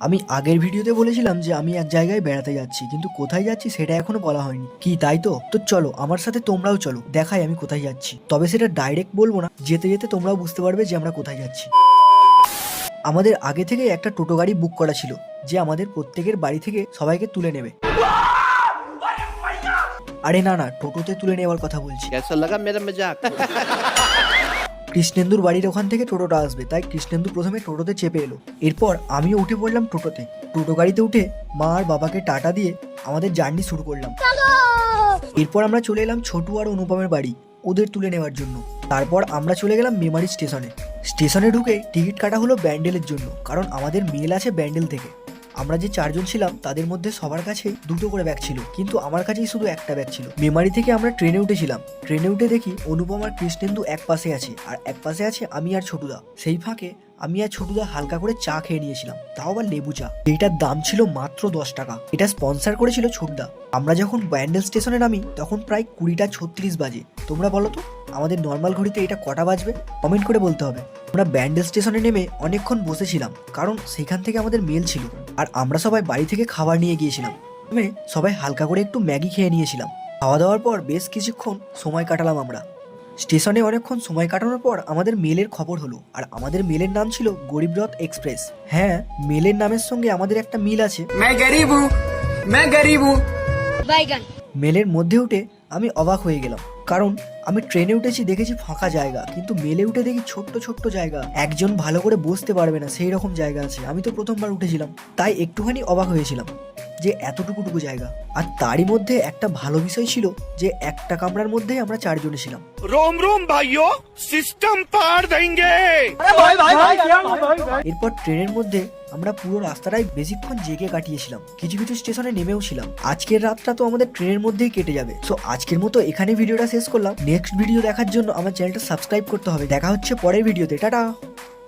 আমি আগের ভিডিওতে বলেছিলাম যে আমি এক জায়গায় বেড়াতে যাচ্ছি, কিন্তু কোথায় যাচ্ছি সেটা এখনো বলা হয়নি। কি তাই তো? তো চলো আমার সাথে তোমরাও চলো, দেখাই আমি কোথায় যাচ্ছি। তবে সেটা ডাইরেক্ট বলবো না, যেতে যেতে তোমরাও বুঝতে পারবে যে আমরা কোথায় যাচ্ছি। আমাদের আগে থেকে একটা টোটো গাড়ি বুক করা ছিল, যে আমাদের প্রত্যেকের বাড়ি থেকে সবাইকে তুলে নেবে। আরে না না, টোটোতে তুলে নেওয়ার কথা বলছি। कैसा लगा मेरा मजाक? কৃষ্ণেন্দুর বাড়ির ওখান থেকে টোটোটা আসবে, তাই কৃষ্ণেন্দু প্রথমে টোটোতে চেপে এলো। এরপর আমিও উঠে পড়লাম টোটোতে। টোটো গাড়িতে উঠে মা আর বাবাকে টাটা দিয়ে আমাদের জার্নি শুরু করলাম। এরপর আমরা চলে এলাম ছোটু আর অনুপমের বাড়ি, ওদের তুলে নেওয়ার জন্য। তারপর আমরা চলে গেলাম মেমারি স্টেশনে। স্টেশনে ঢুকে টিকিট কাটা হলো ব্যান্ডেলের জন্য, কারণ আমাদের মেল আছে ব্যান্ডেল থেকে। আমরা যে 4 জন ছিলাম তাদের মধ্যে সবার কাছেই 2টো করে ব্যাগ ছিল, কিন্তু আমার কাছেই শুধু একটা ব্যাগ ছিল। মেমারি থেকে আমরা ট্রেনে উঠেছিলাম। ট্রেনে উঠে দেখি অনুপম আর কৃষ্ণেন্দু এক পাশে আছে, আর এক পাশে আছে আমি আর ছোটুদা। সেই ফাঁকে আমি আর ছোটুদা হালকা করে চা খেয়ে নিয়েছিলাম, তাও আবার লেবু চা। এইটার দাম ছিল মাত্র 10 টাকা। এটা স্পন্সর করেছিল ছোটদা। আমরা যখন ব্যান্ডেল স্টেশনে নামি তখন প্রায় 20টা 36 বাজে। তোমরা বলো তো আমাদের নর্মাল ঘড়িতে এটা কটা বাজবে? কমেন্ট করে বলতে হবে। আমরা ব্যান্ডেল স্টেশনে নেমে অনেকক্ষণ বসেছিলাম, কারণ সেখান থেকে আমাদের মেল ছিল। আর আমরা সবাই বাড়ি থেকে খাবার নিয়ে গিয়েছিলাম। সবাই হালকা করে একটু ম্যাগি খেয়ে নিয়েছিলাম। খাওয়া দাওয়ার পর বেশ কিছুক্ষণ সময় কাটালাম আমরা স্টেশনে। অনেকক্ষণ সময় কাটানোর পর আমাদের মেলের খবর হলো, আর আমাদের মেলের নাম ছিল গরিবরথ এক্সপ্রেস। হ্যাঁ, মেলের নামের সঙ্গে আমাদের একটা মিল আছে। मैं गरीब हूँ बैगन। মেলের মধ্যে উঠে আমি অবাক হয়ে গেলাম, কারণ আমি ট্রেনে উঠেছি দেখেছি ফাঁকা জায়গা, কিন্তু মেলে উঠে দেখি ছোট্ট ছোট্ট জায়গা, একজন ভালো করে বসতে পারবে না সেই রকম জায়গা আছে। আমি তো প্রথমবার উঠেছিলাম, তাই একটুখানি অবাক হয়েছিলাম যে এতটুকুটুকু জায়গা। আর তারই মধ্যে একটা ভালো বিষয় ছিল যে একটা কামরার মধ্যেই আমরা 4 জনে ছিলাম। रोम रोम भाइयों, सिस्टम पार देंगे। এরপর ট্রেনের মধ্যে আমরা পুরো রাস্তাটাই বেশিক্ষণ জেগে কাটিয়েছিলাম, কিছু কিছু স্টেশনে নেমেও ছিলাম। আজকের রাতটা তো আমাদের ট্রেনের মধ্যেই কেটে যাবে। সো আজকের মতো এখানে ভিডিওটা শেষ করলাম। নেক্সট ভিডিও দেখার জন্য আমার চ্যানেলটা সাবস্ক্রাইব করতে হবে। দেখা হচ্ছে পরের ভিডিওতে। টাটা।